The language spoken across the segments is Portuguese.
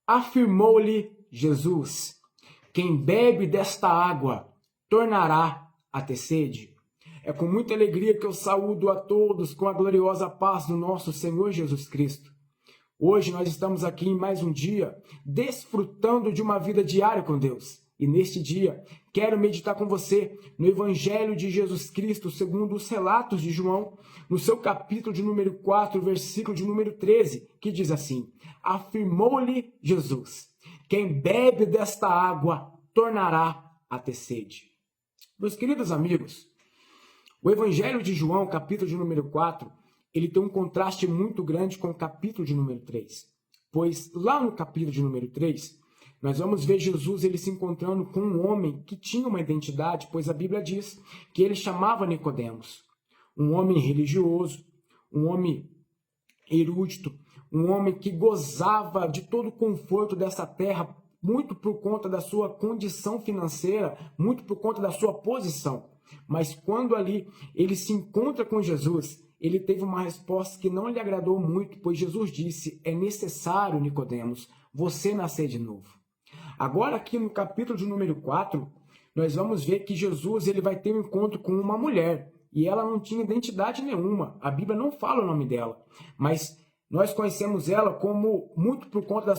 Afirmou-lhe Jesus: quem bebe desta água tornará a ter sede. É com muita alegria que eu saúdo a todos com a gloriosa paz do nosso Senhor Jesus Cristo. Hoje nós estamos aqui em mais um dia, desfrutando de uma vida diária com Deus. E neste dia, quero meditar com você no Evangelho de Jesus Cristo, segundo os relatos de João, no seu capítulo de número 4, versículo de número 13, que diz assim: afirmou-lhe Jesus: quem bebe desta água tornará a ter sede. Meus queridos amigos, o Evangelho de João, capítulo de número 4, ele tem um contraste muito grande com o capítulo de número 3. Pois lá no capítulo de número 3, nós vamos ver Jesus ele se encontrando com um homem que tinha uma identidade, pois a Bíblia diz que ele chamava Nicodemos. Um homem religioso, um homem erudito, um homem que gozava de todo o conforto dessa terra, muito por conta da sua condição financeira, muito por conta da sua posição. Mas quando ali ele se encontra com Jesus, ele teve uma resposta que não lhe agradou muito, pois Jesus disse: é necessário, Nicodemos, você nascer de novo. Agora aqui no capítulo de número 4, nós vamos ver que Jesus ele vai ter um encontro com uma mulher, e ela não tinha identidade nenhuma. A Bíblia não fala o nome dela, mas nós conhecemos ela como muito por conta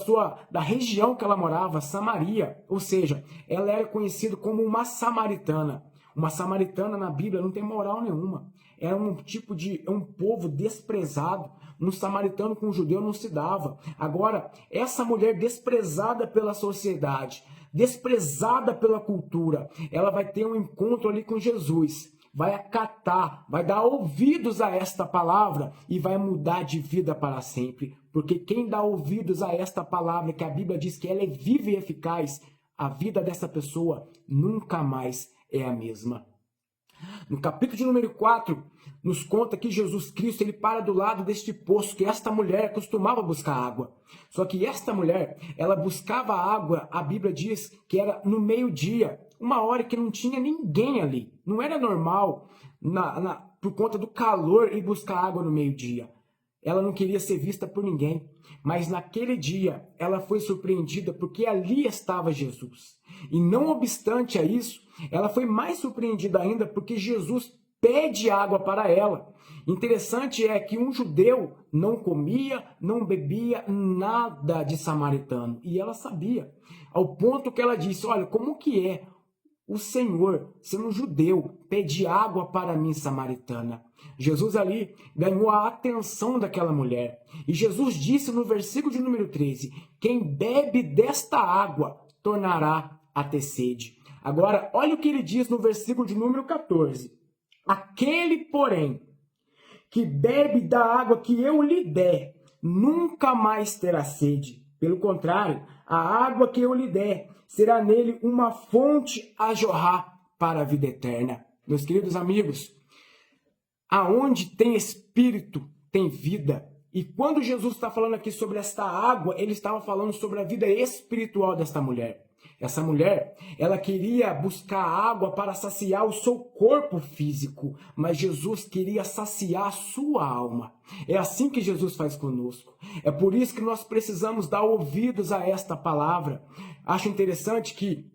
da região que ela morava, Samaria, ou seja, ela era conhecida como uma samaritana. Uma samaritana na Bíblia não tem moral nenhuma. Era um povo desprezado. Um samaritano com um judeu não se dava. Agora, essa mulher desprezada pela sociedade, desprezada pela cultura, ela vai ter um encontro ali com Jesus. Vai acatar, vai dar ouvidos a esta palavra e vai mudar de vida para sempre. Porque quem dá ouvidos a esta palavra, que a Bíblia diz que ela é viva e eficaz, a vida dessa pessoa nunca mais é a mesma. No capítulo de número 4, nos conta que Jesus Cristo ele para do lado deste poço, que esta mulher costumava buscar água. Só que esta mulher, ela buscava água, a Bíblia diz que era no meio-dia, uma hora que não tinha ninguém ali. Não era normal, por conta do calor, ir buscar água no meio-dia. Ela não queria ser vista por ninguém. Mas naquele dia, ela foi surpreendida porque ali estava Jesus. E não obstante a isso, ela foi mais surpreendida ainda porque Jesus pede água para ela. Interessante é que um judeu não comia, não bebia nada de samaritano. E ela sabia. Ao ponto que ela disse: olha, como que é o Senhor, sendo um judeu, pede água para mim, samaritana? Jesus ali ganhou a atenção daquela mulher. E Jesus disse no versículo de número 13: quem bebe desta água tornará a ter sede. Agora, olha o que ele diz no versículo de número 14. Aquele, porém, que bebe da água que eu lhe der, nunca mais terá sede. Pelo contrário, a água que eu lhe der será nele uma fonte a jorrar para a vida eterna. Meus queridos amigos, aonde tem espírito, tem vida. E quando Jesus está falando aqui sobre esta água, ele estava falando sobre a vida espiritual desta mulher. Essa mulher, ela queria buscar água para saciar o seu corpo físico, mas Jesus queria saciar a sua alma. É assim que Jesus faz conosco. É por isso que nós precisamos dar ouvidos a esta palavra. Acho interessante que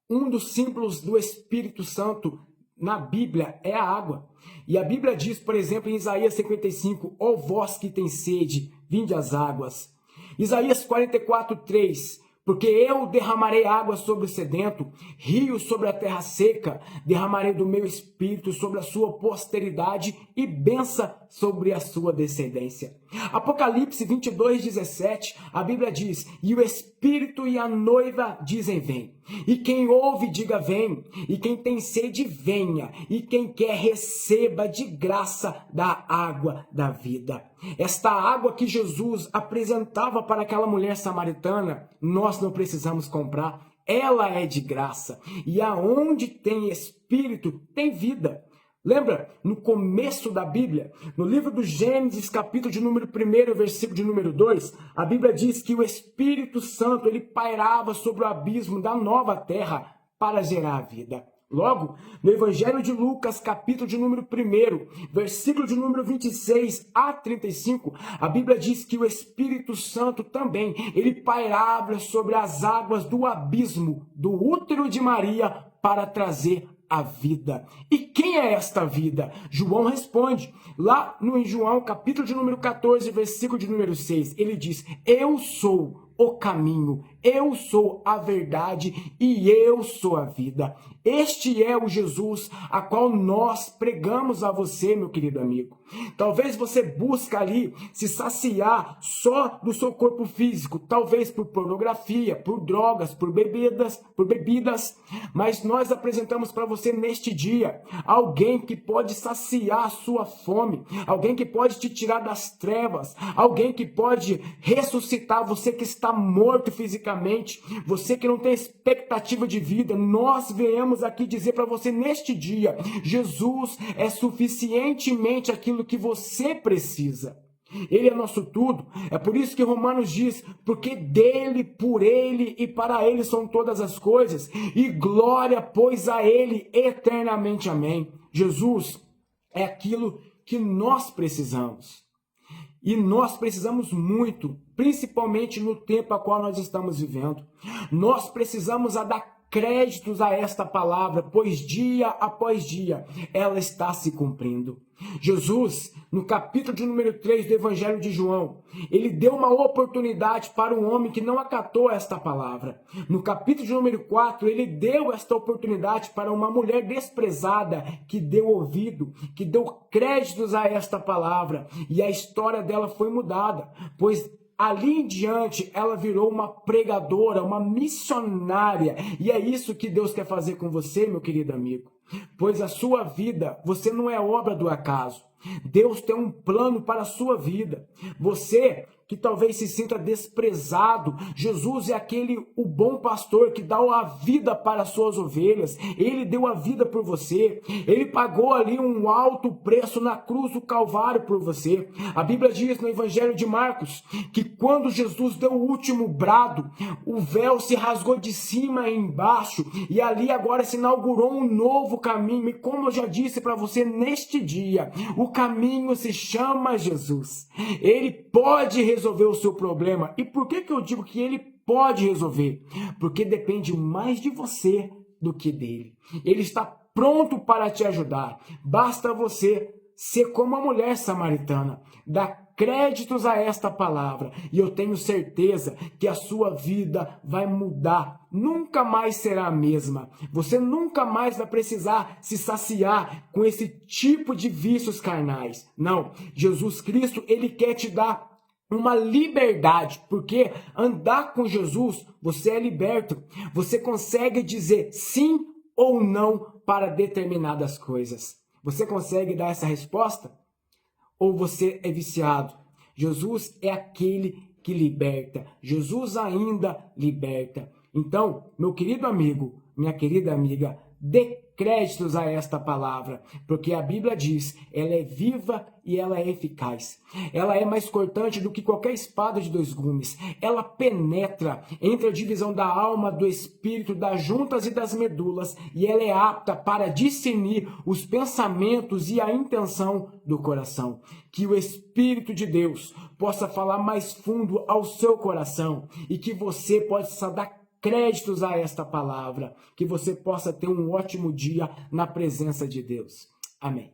um dos símbolos do Espírito Santo na Bíblia é a água. E a Bíblia diz, por exemplo, em Isaías 55, ó vós que tem sede, vinde às águas. Isaías 44, 3, porque eu derramarei água sobre o sedento, rios sobre a terra seca, derramarei do meu espírito sobre a sua posteridade e bênção sobre a sua descendência. Apocalipse 22, 17, a Bíblia diz: e o Espírito e a noiva dizem vem. E quem ouve, diga vem. E quem tem sede, venha. E quem quer, receba de graça da água da vida. Esta água que Jesus apresentava para aquela mulher samaritana, nós não precisamos comprar. Ela é de graça. E aonde tem Espírito, tem vida. Lembra, no começo da Bíblia, no livro do Gênesis, capítulo de número 1, versículo de número 2, a Bíblia diz que o Espírito Santo, ele pairava sobre o abismo da nova terra para gerar a vida. Logo, no Evangelho de Lucas, capítulo de número 1, versículo de número 26 a 35, a Bíblia diz que o Espírito Santo também, ele pairava sobre as águas do abismo, do útero de Maria, para trazer a vida. E quem é esta vida? João responde, lá no João, capítulo de número 14, versículo de número 6, ele diz, eu sou o caminho, eu sou a verdade e eu sou a vida. Este é o Jesus a qual nós pregamos a você, meu querido amigo. Talvez você busque ali se saciar só do seu corpo físico, talvez por pornografia, por drogas, por bebidas, mas nós apresentamos para você neste dia alguém que pode saciar a sua fome, alguém que pode te tirar das trevas, alguém que pode ressuscitar você que está morto fisicamente, você que não tem expectativa de vida. Nós viemos aqui dizer para você neste dia, Jesus é suficientemente aquilo que você precisa. Ele é nosso tudo. É por isso que Romanos diz, porque dele, por ele e para ele são todas as coisas, e glória, pois, a ele eternamente. Amém. Jesus é aquilo que nós precisamos. E nós precisamos muito, principalmente no tempo a qual nós estamos vivendo. Nós precisamos dar créditos a esta palavra, pois dia após dia ela está se cumprindo. Jesus, no capítulo de número 3 do Evangelho de João, ele deu uma oportunidade para um homem que não acatou esta palavra. No capítulo de número 4, ele deu esta oportunidade para uma mulher desprezada que deu ouvido, que deu créditos a esta palavra, e a história dela foi mudada, pois ali em diante, ela virou uma pregadora, uma missionária. E é isso que Deus quer fazer com você, meu querido amigo. Pois a sua vida, você não é obra do acaso. Deus tem um plano para a sua vida. Você que talvez se sinta desprezado, Jesus é o bom pastor que dá a vida para as suas ovelhas. Ele deu a vida por você. Ele pagou ali um alto preço na cruz do Calvário por você. A Bíblia diz no Evangelho de Marcos que quando Jesus deu o último brado, o véu se rasgou de cima e embaixo, e ali agora se inaugurou um novo caminho. E como eu já disse para você neste dia, o caminho se chama Jesus. Ele pode resolver o seu problema. E por que eu digo que ele pode resolver? Porque depende mais de você do que dele. Ele está pronto para te ajudar. Basta você ser como a mulher samaritana, dar créditos a esta palavra, e eu tenho certeza que a sua vida vai mudar, nunca mais será a mesma. Você nunca mais vai precisar se saciar com esse tipo de vícios carnais. Não, Jesus Cristo, ele quer te dar uma liberdade, porque andar com Jesus, você é liberto. Você consegue dizer sim ou não para determinadas coisas. Você consegue dar essa resposta? Ou você é viciado? Jesus é aquele que liberta. Jesus ainda liberta. Então, meu querido amigo, minha querida amiga, dê créditos a esta palavra, porque a Bíblia diz, ela é viva e ela é eficaz. Ela é mais cortante do que qualquer espada de 2 gumes. Ela penetra entre a divisão da alma, do espírito, das juntas e das medulas, e ela é apta para discernir os pensamentos e a intenção do coração. Que o Espírito de Deus possa falar mais fundo ao seu coração e que você possa dar créditos a esta palavra, que você possa ter um ótimo dia na presença de Deus. Amém.